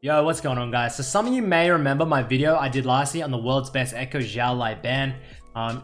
Yo, what's going on, guys? So some of you may remember my video I did last year on the world's best Ekko XIAO LAO BAN.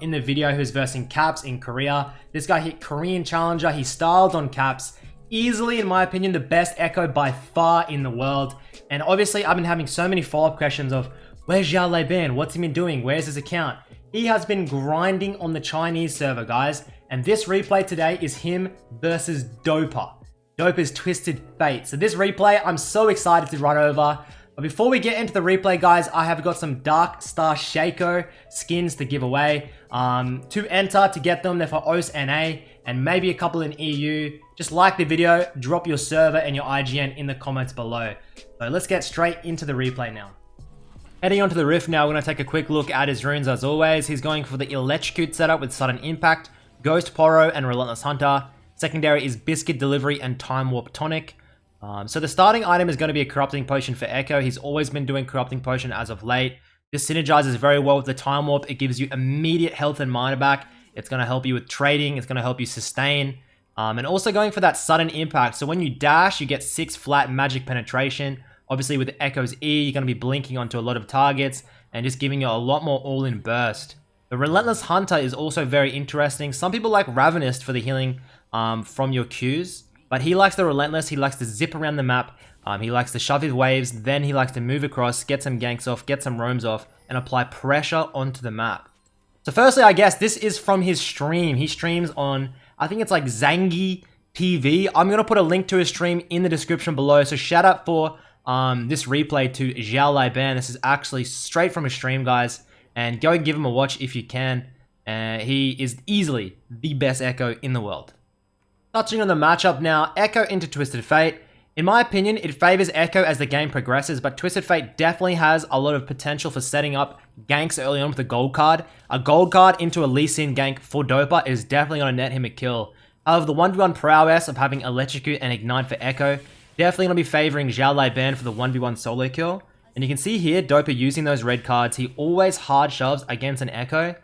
In the video, he was versing Caps in Korea. This guy hit Korean Challenger. He styled on Caps. Easily, in my opinion, the best Ekko by far in the world. And obviously, I've been having so many follow-up questions of, where's XIAO LAO BAN? What's he been doing? Where's his account? He has been grinding on the Chinese server, guys. And this replay today is him versus Dopa. Dopa's Twisted Fate. So this replay, I'm so excited to run over. But before we get into the replay, guys, I have got some Dark Star Shaco skins to give away. To enter, to get them, they're for OS NA, and maybe a couple in EU. Just like the video, drop your server and your IGN in the comments below. So let's get straight into the replay now. Heading onto the Rift now, we're going to take a quick look at his runes as always. He's going for the Electrocute setup with Sudden Impact, Ghost Poro, and Relentless Hunter. Secondary is Biscuit Delivery and Time Warp Tonic. So the starting item is going to be a Corrupting Potion for Ekko. He's always been doing Corrupting Potion as of late. This synergizes very well with the Time Warp. It gives you immediate health and mana back. It's going to help you with trading. It's going to help you sustain. And also going for that Sudden Impact. So when you dash, you get 6 flat magic penetration. Obviously with Ekko's E, you're going to be blinking onto a lot of targets and just giving you a lot more all-in burst. The Relentless Hunter is also very interesting. Some people like Ravenous for the healing from your Qs, but he likes the Relentless. He likes to zip around the map. He likes to shove his waves. Then he likes to move across, get some ganks off, get some roams off, and apply pressure onto the map. So firstly, I guess this is from his stream. He streams on, I think it's like Zangi TV. I'm going to put a link to his stream in the description below. So shout out for this replay to XIAO LAO BAN. This is actually straight from his stream, guys. And go and give him a watch if you can. He is easily the best Ekko in the world. Touching on the matchup now, Ekko into Twisted Fate. In my opinion, it favors Ekko as the game progresses, but Twisted Fate definitely has a lot of potential for setting up ganks early on with a gold card. A gold card into a Lee Sin gank for Dopa is definitely going to net him a kill. However, the 1v1 prowess of having Electrocute and Ignite for Ekko, definitely going to be favoring XIAO LAO BAN for the 1v1 solo kill. And you can see here, Dopa using those red cards, he always hard shoves against an Ekko.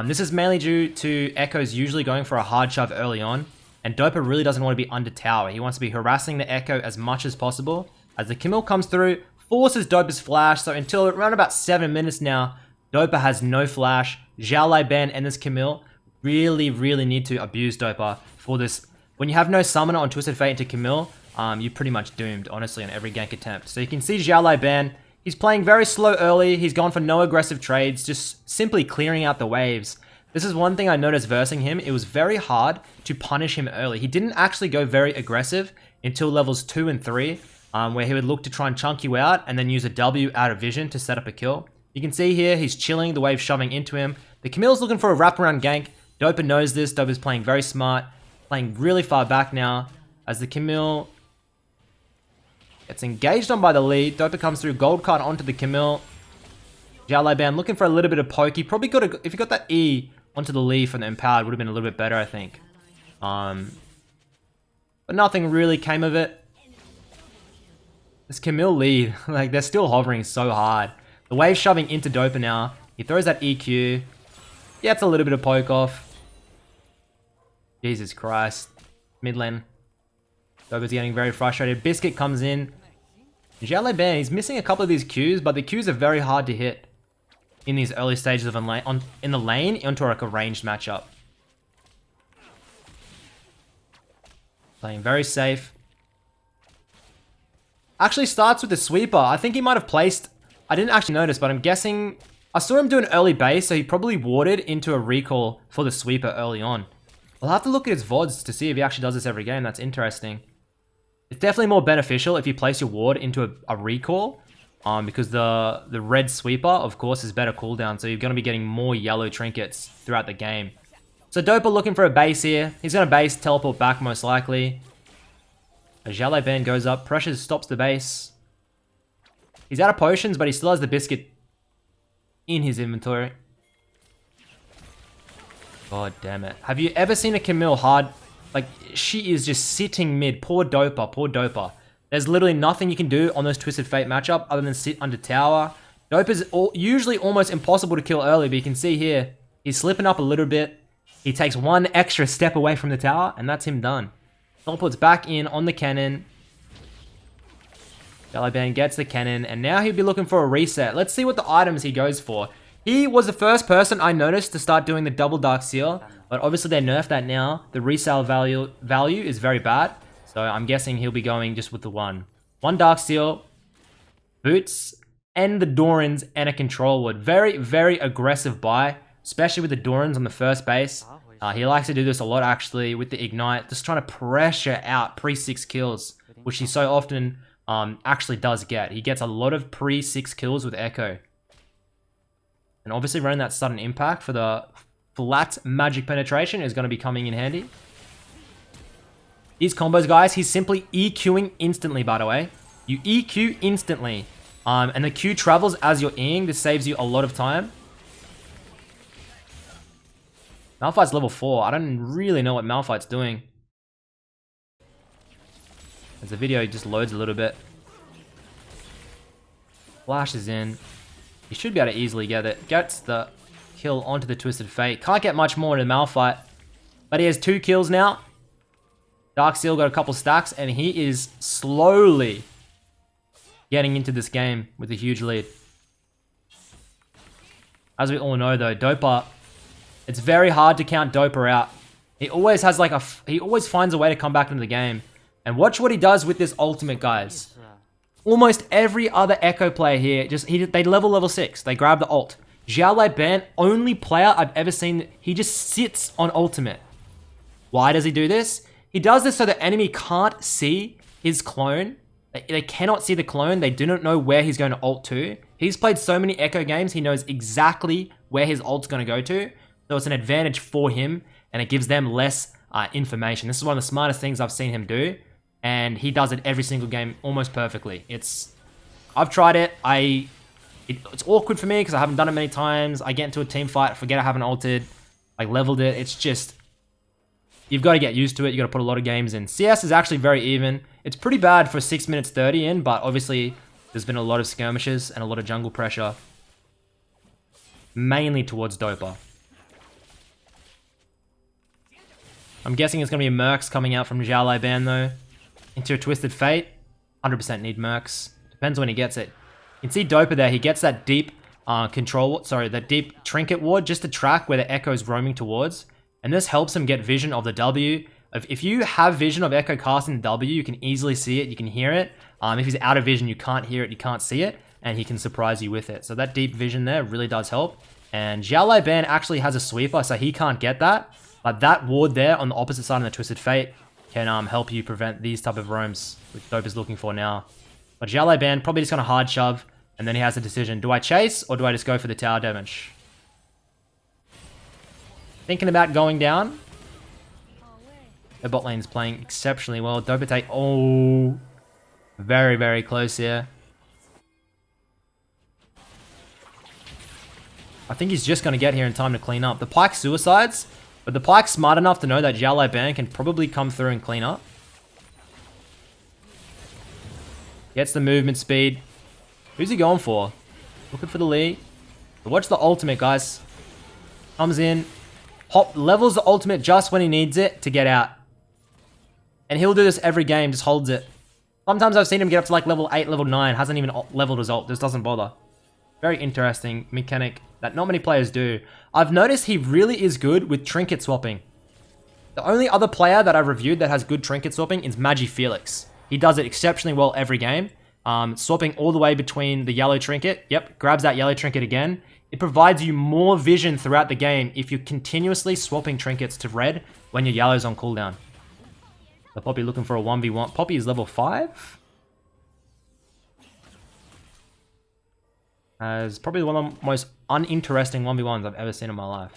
This is mainly due to Ekko's usually going for a hard shove early on. And Dopa really doesn't want to be under tower. He wants to be harassing the Ekko as much as possible. As the Camille comes through, forces Dopa's flash. So until around about 7 minutes now, Dopa has no flash. XIAO LAO BAN and this Camille really need to abuse Dopa for this. When you have no summoner on Twisted Fate into Camille, you're pretty much doomed, honestly, on every gank attempt. So you can see XIAO LAO BAN. He's playing very slow early. He's gone for no aggressive trades, just simply clearing out the waves. This is one thing I noticed versing him. It was very hard to punish him early. He didn't actually go very aggressive until levels 2 and 3, where he would look to try and chunk you out and then use a W out of vision to set up a kill. You can see here, he's chilling, the wave shoving into him. The Camille's looking for a wraparound gank. Dopa knows this. Dopa's playing very smart, playing really far back now. As the Camille gets engaged on by the lead, Dopa comes through, gold card onto the Camille. XIAO LAO BAN looking for a little bit of poke. He probably got if he got that E onto the Lee from the Empowered, would have been a little bit better, I think. But nothing really came of it. This Camille lead, like, they're still hovering so hard. The wave shoving into Dopa now. He throws that EQ. Gets a little bit of poke off. Jesus Christ. Mid lane. Dopa's getting very frustrated. Biscuit comes in. XIAO LAO BAN, he's missing a couple of these Qs, but the Qs are very hard to hit in these early stages of in the lane into like a ranged matchup. Playing very safe. Actually starts with the sweeper. I think he might have placed, I didn't actually notice, but I'm guessing, I saw him do an early base, so he probably warded into a recall for the sweeper early on. I'll have to look at his VODs to see if he actually does this every game. That's interesting. It's definitely more beneficial if you place your ward into a recall, because the red sweeper, of course, is better cooldown, so you're going to be getting more yellow trinkets throughout the game. So Dopa looking for a base here. He's going to base, teleport back most likely. XIAO LAO BAN goes up, pressures, stops the base. He's out of potions, but he still has the biscuit in his inventory. God damn it. Have you ever seen a Camille hard? Like, she is just sitting mid. Poor Dopa, poor Dopa. There's literally nothing you can do on this Twisted Fate matchup other than sit under tower. Dopa's usually almost impossible to kill early, but you can see here, he's slipping up a little bit. He takes one extra step away from the tower, and that's him done. Teleports back in on the cannon. XIAO LAO BAN gets the cannon, and now he'll be looking for a reset. Let's see what the items he goes for. He was the first person I noticed to start doing the double Dark Seal, but obviously they nerfed that now. The resale value is very bad, so I'm guessing he'll be going just with the one. One Dark Seal, boots, and the Dorans, and a control wood. Very, very aggressive buy, especially with the Dorans on the first base. He likes to do this a lot actually with the Ignite, just trying to pressure out pre-6 kills, which he so often actually does get. He gets a lot of pre-6 kills with Ekko. And obviously running that sudden impact for the flat magic penetration is going to be coming in handy. These combos, guys, he's simply EQing instantly, by the way. You EQ instantly. And the Q travels as you're Eing. This saves you a lot of time. Malphite's level 4. I don't really know what Malphite's doing. As the video just loads a little bit. Flashes in. He should be able to easily get it. Gets the kill onto the Twisted Fate. Can't get much more in Malphite. But he has 2 kills now. Dark Seal got a couple stacks. And he is slowly getting into this game with a huge lead. As we all know though, Dopa, it's very hard to count Dopa out. He always has like he always finds a way to come back into the game. And watch what he does with this ultimate, guys. Almost every other Ekko player here, they level 6. They grab the ult. XIAO LAO BAN, only player I've ever seen, he just sits on ultimate. Why does he do this? He does this so the enemy can't see his clone. They cannot see the clone. They do not know where he's going to ult to. He's played so many Ekko games, he knows exactly where his ult's going to go to. So it's an advantage for him, and it gives them less information. This is one of the smartest things I've seen him do, and he does it every single game almost perfectly. I've tried it. It's awkward for me because I haven't done it many times. I get into a team fight, forget I haven't ulted, like leveled it. It's just, you've got to get used to it. You got to put a lot of games in. CS is actually very even. It's pretty bad for 6 minutes 30 in, but obviously there's been a lot of skirmishes and a lot of jungle pressure, mainly towards Dopa. I'm guessing it's going to be Mercs coming out from XIAO LAO BAN though. Into a Twisted Fate. 100% need Mercs. Depends when he gets it. You can see Dopa there. He gets that deep that deep trinket ward just to track where the Ekko is roaming towards. And this helps him get vision of the W. If you have vision of Ekko casting the W, you can easily see it. You can hear it. If he's out of vision, you can't hear it. You can't see it. And he can surprise you with it. So that deep vision there really does help. And XIAO LAO BAN actually has a sweeper, so he can't get that. But that ward there on the opposite side of the Twisted Fate can help you prevent these type of roams, which Dope is looking for now. But XIAO LAO BAN probably just going to hard shove, and then he has a decision. Do I chase, or do I just go for the tower damage? Thinking about going down. The bot lane is playing exceptionally well. Dopa take, oh, very, very close here. I think he's just going to get here in time to clean up. The Pyke suicides. But the Pyke's smart enough to know that XIAO LAO BAN can probably come through and clean up. Gets the movement speed. Who's he going for? Looking for the lead. Watch the ultimate, guys. Comes in. Levels the ultimate just when he needs it to get out. And he'll do this every game, just holds it. Sometimes I've seen him get up to like level 8, level 9. Hasn't even leveled his ult, just doesn't bother. Very interesting mechanic that not many players do. I've noticed he really is good with trinket swapping. The only other player that I've reviewed that has good trinket swapping is MagiFelix. He does it exceptionally well every game. Swapping all the way between the yellow trinket. Yep, grabs that yellow trinket again. It provides you more vision throughout the game if you're continuously swapping trinkets to red when your yellow's on cooldown. So Poppy looking for a 1v1. Poppy is level 5. As probably one of the most uninteresting 1v1s I've ever seen in my life.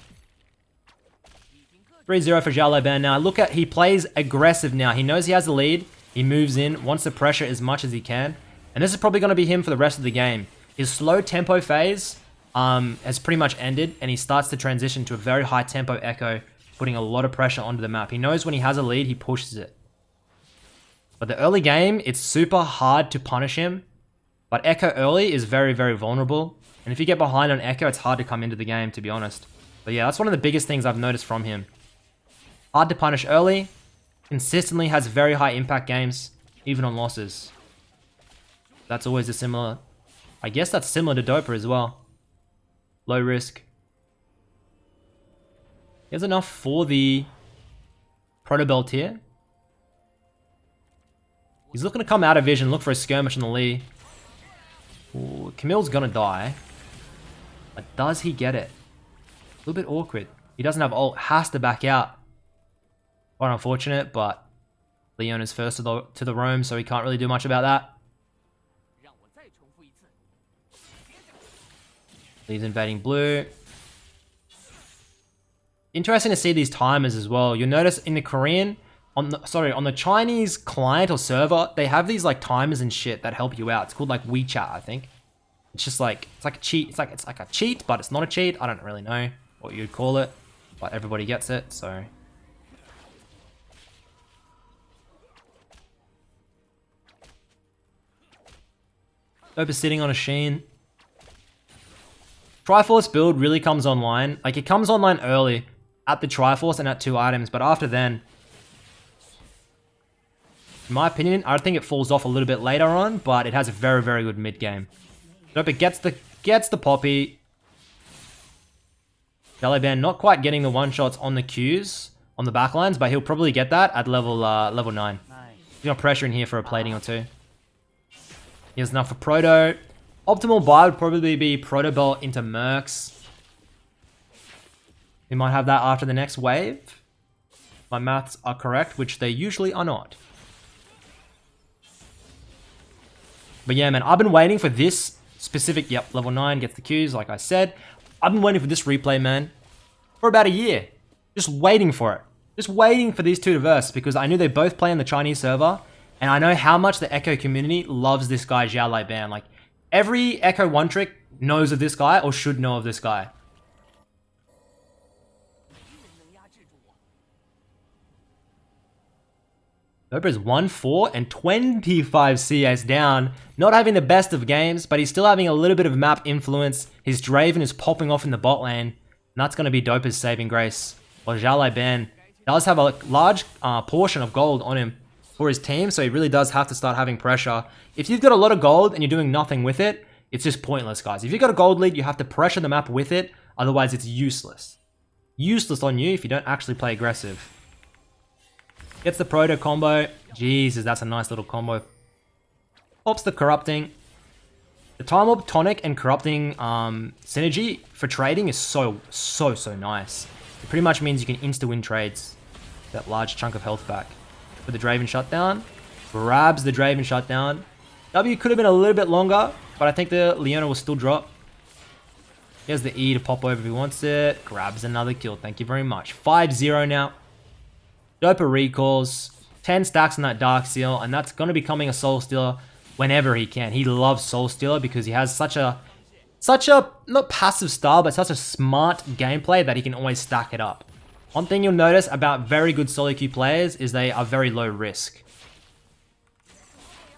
3-0 for XIAO LAO BAN now. Look at, he plays aggressive now. He knows he has the lead. He moves in, wants to pressure as much as he can. And this is probably going to be him for the rest of the game. His slow tempo phase has pretty much ended, and he starts to transition to a very high tempo Ekko, putting a lot of pressure onto the map. He knows when he has a lead, he pushes it. But the early game, it's super hard to punish him. But Ekko early is very, very vulnerable. And if you get behind on Ekko, it's hard to come into the game, to be honest. But yeah, that's one of the biggest things I've noticed from him. Hard to punish early. Consistently has very high impact games, even on losses. That's always a similar... I guess that's similar to Dopa as well. Low risk. He has enough for the Proto Belt here. He's looking to come out of vision, look for a skirmish on the Lee. Ooh, Camille's gonna die. But does he get it? A little bit awkward. He doesn't have ult, has to back out. Quite unfortunate, but Leon is first to the roam, so he can't really do much about that. He's invading blue. Interesting to see these timers as well. You'll notice in the Korean, on the Chinese client or server, they have these like timers and shit that help you out. It's called like WeChat, I think. It's just like it's like a cheat. It's like a cheat, but it's not a cheat. I don't really know what you'd call it, but everybody gets it. So Dopa sitting on a Sheen. Triforce build really comes online. Like, it comes online early at the Triforce and at 2 items, but after then, in my opinion, I think it falls off a little bit later on, but it has a very, very good mid game. Dopa gets the Poppy. XIAO LAO BAN not quite getting the one-shots on the Qs, on the backlines, but he'll probably get that at level 9. He's got pressure in here for a plating or 2. He has enough for Proto. Optimal buy would probably be Proto Belt into Mercs. We might have that after the next wave. My maths are correct, which they usually are not. But yeah, man, I've been waiting for this specific... Yep, level 9 gets the Qs, like I said. I've been waiting for this replay, man, for about a year. Just waiting for it. Just waiting for these two to verse, because I knew they both play on the Chinese server, and I know how much the Ekko community loves this guy, XIAO LAO BAN. Like, every Ekko one trick knows of this guy, or should know of this guy. Dopa's 1-4 and 25 CS down. Not having the best of games, but he's still having a little bit of map influence. His Draven is popping off in the bot lane, and that's going to be Dopa's saving grace. Well, XIAO LAO BAN does have a large portion of gold on him for his team, so he really does have to start having pressure. If you've got a lot of gold and you're doing nothing with it, it's just pointless, guys. If you've got a gold lead, you have to pressure the map with it, otherwise it's useless. Useless on you if you don't actually play aggressive. Gets the Proto combo. Jesus, that's a nice little combo. Pops the Corrupting. The Time Orb Tonic and Corrupting synergy for trading is so nice. It pretty much means you can insta-win trades. That large chunk of health back. For the Draven shutdown. Grabs the Draven shutdown. W could have been a little bit longer, but I think the Leona will still drop. He has the E to pop over if he wants it. Grabs another kill. Thank you very much. 5-0 now. Dopa recalls. 10 stacks on that Dark Seal, and that's going to be becoming a Soul Stealer whenever he can. He loves Soul Stealer because he has such a, not passive style, but such a smart gameplay that he can always stack it up. One thing you'll notice about very good solo queue players is they are very low risk.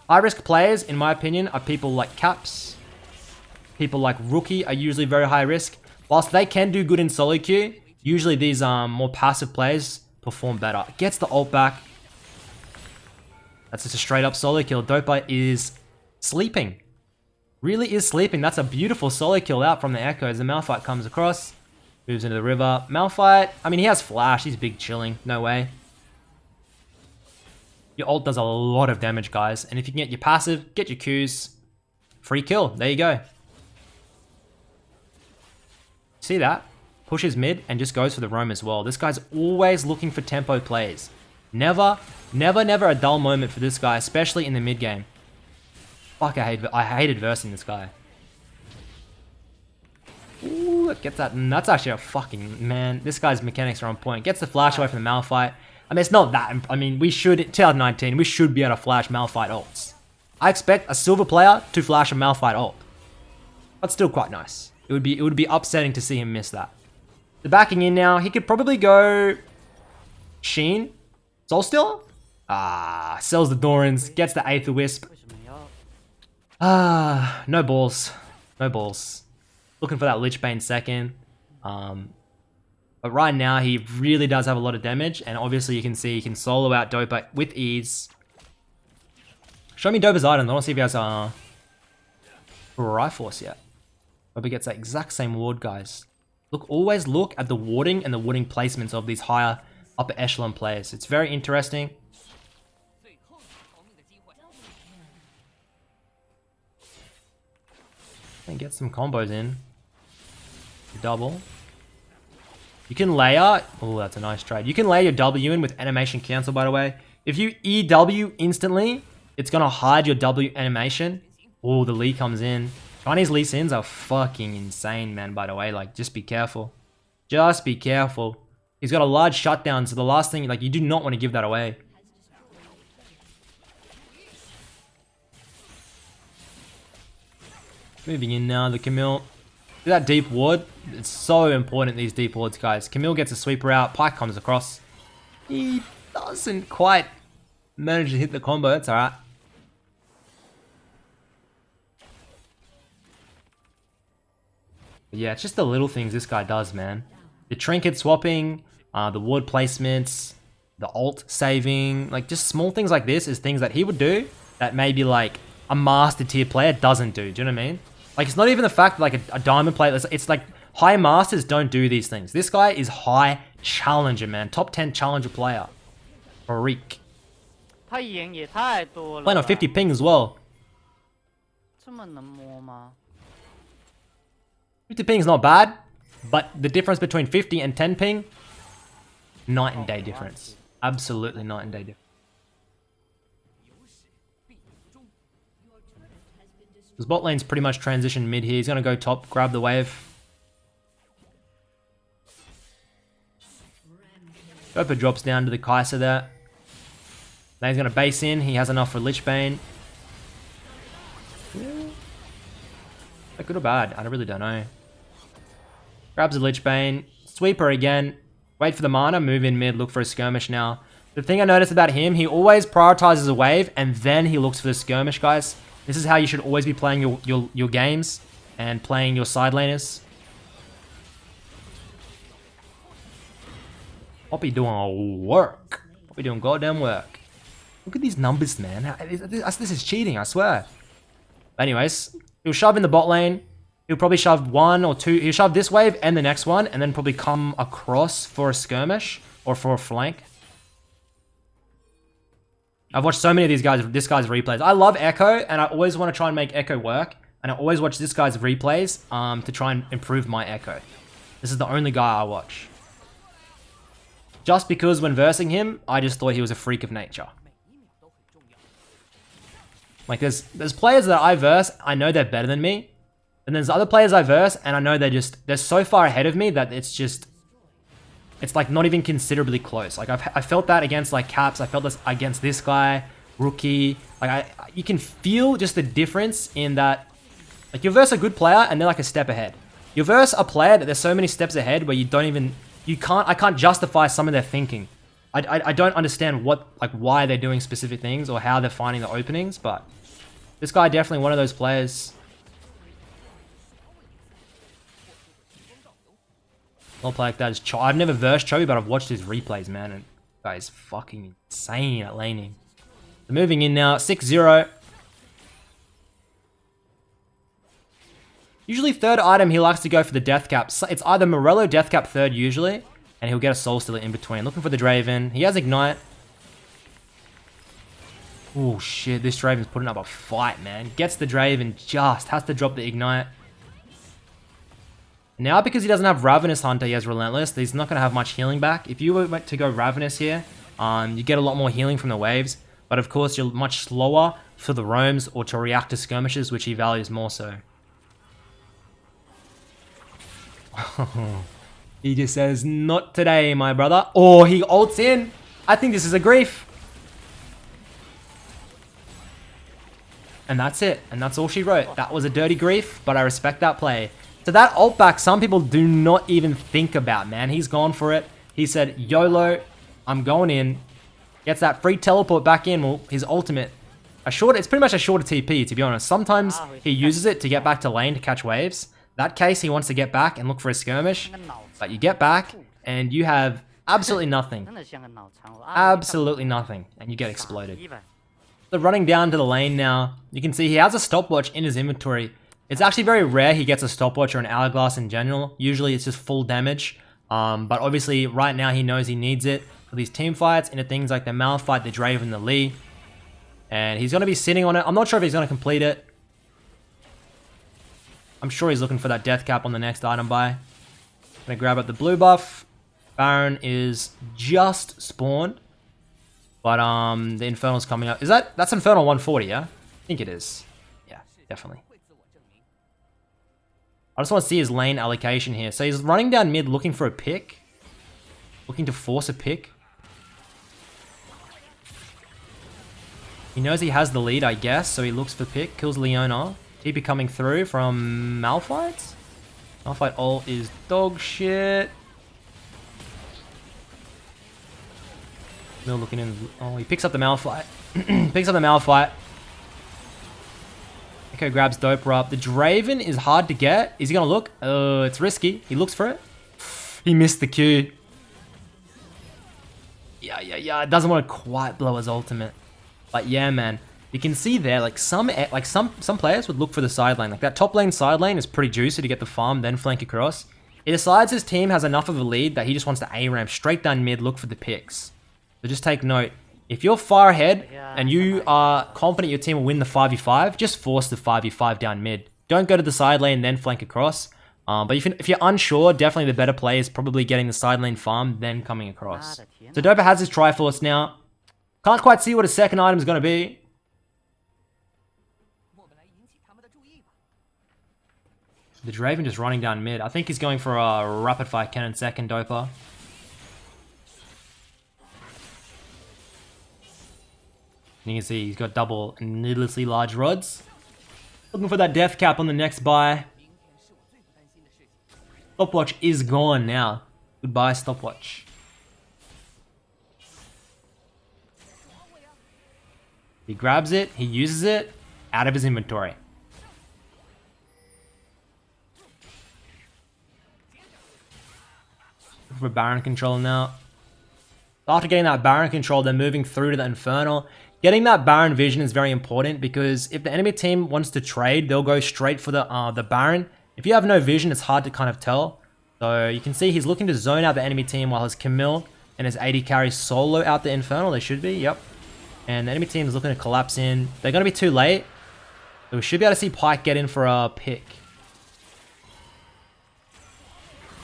High risk players, in my opinion, are people like Caps. People like Rookie are usually very high risk. Whilst they can do good in solo queue, usually these more passive players perform better. Gets the ult back. That's just a straight up solo kill. Dopa is sleeping. Really is sleeping. That's a beautiful solo kill out from the Ekko as the Malphite comes across. Moves into the river. Malphite, I mean, he has flash. He's big chilling. No way. Your ult does a lot of damage, guys. And if you can get your passive, get your Qs. Free kill. There you go. See that? Pushes mid and just goes for the roam as well. This guy's always looking for tempo plays. Never a dull moment for this guy, especially in the mid game. Fuck, I hated versing this guy. Ooh, it gets that. And that's actually a fucking, man, this guy's mechanics are on point. Gets the flash away from the Malphite. I mean, it's not that. I mean, we should, 2019, we should be able to flash Malphite ults. I expect a silver player to flash a Malphite ult. That's still quite nice. It would be upsetting to see him miss that. The backing in now, he could probably go Sheen. Soul Stealer? Ah, sells the Dorans, gets the Aether Wisp. Ah, no balls. No balls. Looking for that Lich Bane second. But right now, he really does have a lot of damage. And obviously, you can see he can solo out Dopa with ease. Show me Dopa's items. I want to see if he has Force yet. Probably gets that exact same ward, guys. Always look at the warding and the warding placements of these higher upper echelon players. It's very interesting. And get some combos in. Double. You can layer. Oh, that's a nice trade. You can layer your W in with animation cancel, by the way. If you EW instantly, it's going to hide your W animation. Oh, the Lee comes in. Chinese Lee Sins are fucking insane, man, by the way. Like, just be careful. Just be careful. He's got a large shutdown, so the last thing, like, you do not want to give that away. Moving in now, the Camille. That deep ward, it's so important, these deep wards, guys. Camille gets a sweeper out, Pike comes across. He doesn't quite manage to hit the combo, that's alright. Yeah, it's just the little things this guy does, man. The trinket swapping, the ward placements, the ult saving, like just small things like this is things that he would do that maybe like a master tier player doesn't do. Do you know what I mean? Like it's not even the fact that like a diamond player, it's like high masters don't do these things. This guy is high challenger, man. Top 10 challenger player. FREEEAK. Playing on 50 ping as well. 50 ping is not bad, but the difference between 50 and 10 ping, night and day difference. Absolutely night and day difference. His bot lane's pretty much transitioned mid here. He's going to go top, grab the wave. Dopa drops down to the Kai'Sa there. Now he's going to base in. He has enough for Lich Bane. Is that good or bad? I really don't know. Grabs a Lich Bane. Sweeper again. Wait for the mana. Move in mid. Look for a skirmish now. The thing I noticed about him, he always prioritizes a wave and then he looks for the skirmish, guys. This is how you should always be playing your games and playing your side laners. Poppy doing work. Poppy doing goddamn work. Look at these numbers, man. This is cheating, I swear. Anyways, he'll shove in the bot lane. He'll probably shove one or two. He'll shove this wave and the next one, and then probably come across for a skirmish or for a flank. I've watched so many of this guy's replays. I love Ekko, and I always want to try and make Ekko work. And I always watch this guy's replays to try and improve my Ekko. This is the only guy I watch. Just because when versing him, I just thought he was a freak of nature. Like there's players that I verse, I know they're better than me. And there's other players I verse, and I know they're so far ahead of me that it's like not even considerably close. Like I felt that against like Caps, I felt this against this guy, Rookie. Like you can feel just the difference in that. Like you verse a good player and they're like a step ahead. You verse a player that there's so many steps ahead where I can't justify some of their thinking. I don't understand why they're doing specific things or how they're finding the openings, but this guy definitely one of those players. I'll play like that is I've never versed Chovy, but I've watched his replays, man, and that guy is fucking insane at laning. So moving in now, 6-0. Usually third item, he likes to go for the death cap. It's either Morello death cap third usually, and he'll get a soul stealer in between. Looking for the Draven. He has ignite. Oh shit, this Draven's putting up a fight, man. Gets the Draven, just has to drop the ignite. Now, because he doesn't have Ravenous Hunter, he has Relentless. He's not going to have much healing back. If you were to go Ravenous here, you get a lot more healing from the waves. But of course, you're much slower for the roams or to react to skirmishes, which he values more so. He just says, not today, my brother. Oh, he ults in. I think this is a grief. And that's it. And that's all she wrote. That was a dirty grief, but I respect that play. So that ult back, some people do not even think about, man. He's gone for it. He said, YOLO, I'm going in. Gets that free teleport back in. Well, his ultimate. It's pretty much a shorter TP, to be honest. Sometimes he uses it to get back to lane to catch waves. That case, he wants to get back and look for a skirmish. But you get back, and you have absolutely nothing. Absolutely nothing. And you get exploded. So running down to the lane now, you can see he has a stopwatch in his inventory. It's actually very rare he gets a stopwatch or an hourglass in general. Usually it's just full damage. But obviously right now he knows he needs it for these team fights, into things like the Malphite, the Draven, the Lee. And he's going to be sitting on it. I'm not sure if he's going to complete it. I'm sure he's looking for that death cap on the next item buy. Gonna grab up the blue buff. Baron is just spawned. But the Infernal's coming up. That's Infernal 140, yeah? I think it is. Yeah, definitely. I just want to see his lane allocation here. So he's running down mid looking for a pick. Looking to force a pick. He knows he has the lead, I guess, so he looks for pick. Kills Leona. TP coming through from Malphite. Malphite ult is dog shit. Mill looking in. Oh, he picks up the Malphite. Picks up the Malphite. Ekko grabs Dopa up. The Draven is hard to get. Is he gonna look? It's risky. He looks for it. He missed the Q. Yeah. It doesn't want to quite blow his ultimate. But yeah, man. You can see there, like some players would look for the side lane. Like that top lane side lane is pretty juicy to get the farm, then flank across. He decides his team has enough of a lead that he just wants to A-ramp straight down mid, look for the picks. So just take note. If you're far ahead and you are confident your team will win the 5v5, just force the 5v5 down mid. Don't go to the side lane, then flank across. But if you're unsure, definitely the better play is probably getting the side lane farm, then coming across. So Dopa has his Triforce now. Can't quite see what his second item is going to be. The Draven just running down mid. I think he's going for a rapid fire cannon second, Dopa. And you can see he's got double needlessly large rods. Looking for that death cap on the next buy. Stopwatch is gone now. Goodbye, stopwatch. He grabs it, he uses it, out of his inventory. For Baron control now. After getting that Baron control, they're moving through to the Infernal. Getting that Baron vision is very important because if the enemy team wants to trade, they'll go straight for the Baron. If you have no vision, it's hard to kind of tell. So you can see he's looking to zone out the enemy team while his Camille and his AD carry solo out the Infernal. They should be, yep. And the enemy team is looking to collapse in. They're going to be too late. So we should be able to see Pyke get in for a pick.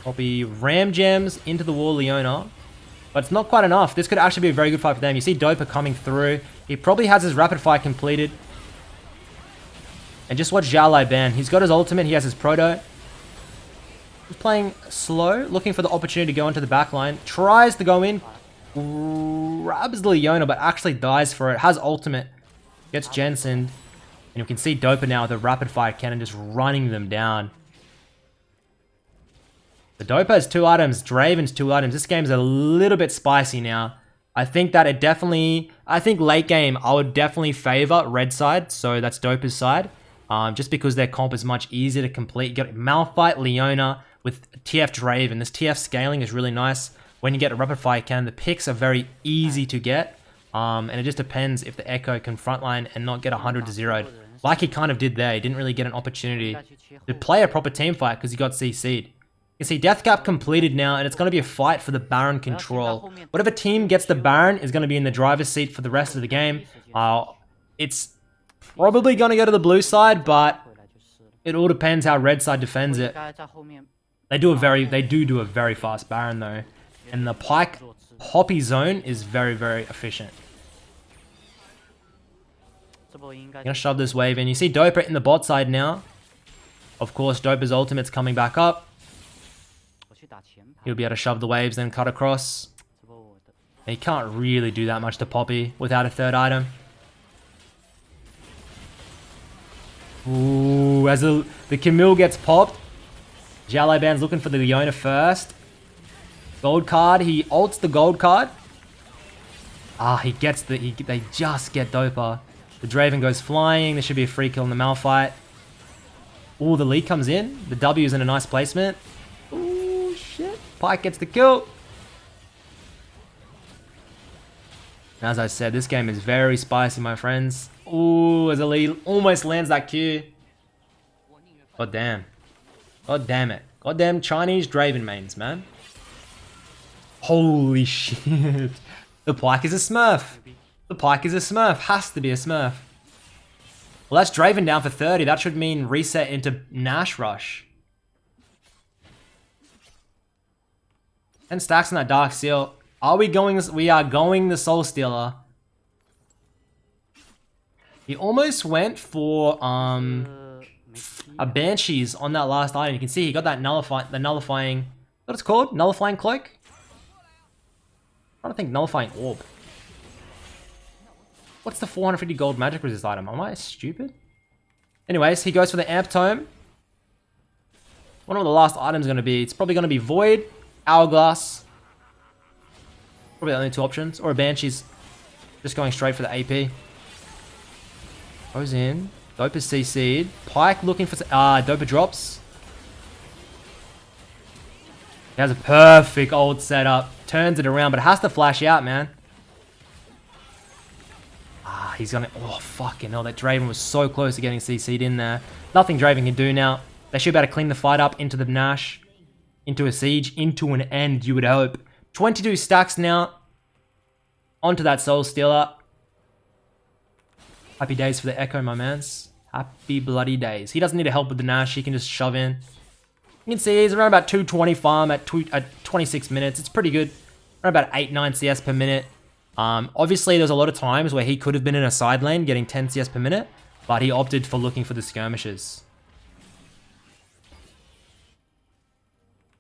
Copy Ram Gems into the wall Leona. But it's not quite enough. This could actually be a very good fight for them. You see Dopa coming through. He probably has his rapid fire completed. And just watch XIAO LAO BAN. He's got his ultimate. He has his proto. He's playing slow. Looking for the opportunity to go into the back line. Tries to go in. Grabs the Leona but actually dies for it. Has ultimate. Gets Jensened. And you can see Dopa now with a rapid fire cannon just running them down. The Dopa has 2 items, Draven's 2 items. This game's a little bit spicy now. I think that I think late game, I would definitely favor red side. So that's Dopa's side. Just because their comp is much easier to complete. You got Malphite, Leona with TF Draven. This TF scaling is really nice. When you get a rapid fire cannon, the picks are very easy to get. And it just depends if the Ekko can frontline and not get 100 to 0'd. Like he kind of did there. He didn't really get an opportunity to play a proper team fight because he got CC'd. You see death cap completed now, and it's going to be a fight for the Baron control. Whatever team gets the Baron is going to be in the driver's seat for the rest of the game. It's probably going to go to the blue side, but it all depends how red side defends it. They do a very fast Baron though, and the Pyke Poppy zone is very, very efficient. I'm gonna shove this wave in. You see Dopa in the bot side now. Of course, Dopa's ultimate's coming back up. He'll be able to shove the waves, then cut across. He can't really do that much to Poppy without a third item. Ooh, as the Camille gets popped, XIAO LAO BAN's looking for the Leona first. Gold card, he ults the gold card. He gets they just get Dopa. The Draven goes flying. There should be a free kill in the Malphite. Ooh, the lead comes in. The W is in a nice placement. Ooh, shit. Pyke gets the kill. As I said, this game is very spicy, my friends. Ooh, as the lead almost lands that Q. God damn. God damn it. Goddamn Chinese Draven mains, man. Holy shit. The Pyke is a smurf. The Pyke is a smurf. Has to be a smurf. Well, that's Draven down for 30. That should mean reset into Nash Rush. 10 stacks on that Dark Seal. Are we going? We are going the Soul Stealer. He almost went for a Banshees on that last item. You can see he got that nullifying. What it's called? Nullifying cloak. I don't think nullifying orb. What's the 450 gold magic resist item? Am I stupid? Anyways, he goes for the Amp Tome. What are the last items going to be? It's probably going to be Void, Hourglass. Probably the only two options. Or a Banshees. Just going straight for the AP. Goes in. Dopa CC'd. Pyke looking for... Dopa drops. He has a perfect ult setup. Turns it around, but it has to flash out, man. He's gonna... Oh, fucking hell. That Draven was so close to getting CC'd in there. Nothing Draven can do now. They should be able to clean the fight up into the Nash. Into a siege. Into an end, you would hope. 22 stacks now. Onto that Soul Stealer. Happy days for the Ekko, my mans. Happy bloody days. He doesn't need help with the Nash. He can just shove in. You can see he's around about 220 farm at 26 minutes. It's pretty good. Around about 8-9 CS per minute. Obviously, there's a lot of times where he could have been in a side lane getting 10 CS per minute, but he opted for looking for the skirmishes.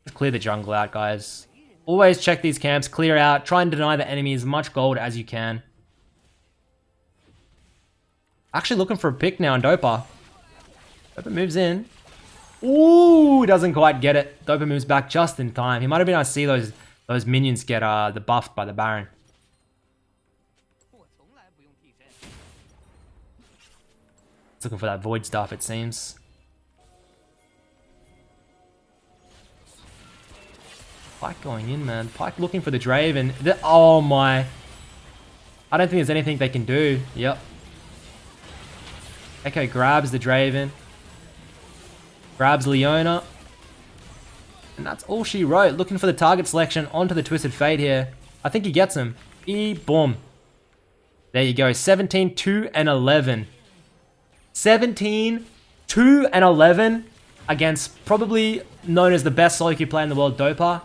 Just clear the jungle out, guys. Always check these camps, clear out, try and deny the enemy as much gold as you can. Actually looking for a pick now on Dopa. Dopa moves in. Ooh, doesn't quite get it. Dopa moves back just in time. He might have been able to see those minions get the buffed by the Baron. It's looking for that void stuff, it seems. Pyke going in, man. Pyke looking for the Draven. Oh my. I don't think there's anything they can do. Yep. Ekko grabs the Draven. Grabs Leona. And that's all she wrote. Looking for the target selection onto the Twisted Fate here. I think he gets him. Boom. There you go. 17, 2, and 11. 17, 2, and 11 against probably known as the best solo queue player in the world, Dopa.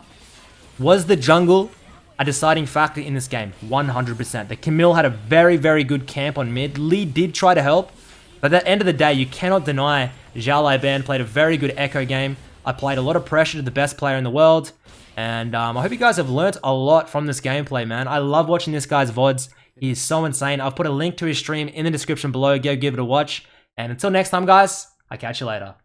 Was the jungle a deciding factor in this game? 100%. The Camille had a very, very good camp on mid. Lee did try to help, but at the end of the day, you cannot deny XIAO LAO BAN played a very good Ekko game. I played a lot of pressure to the best player in the world, and I hope you guys have learnt a lot from this gameplay, man. I love watching this guy's VODs. He is so insane. I've put a link to his stream in the description below. Go give it a watch. And until next time, guys, I'll catch you later.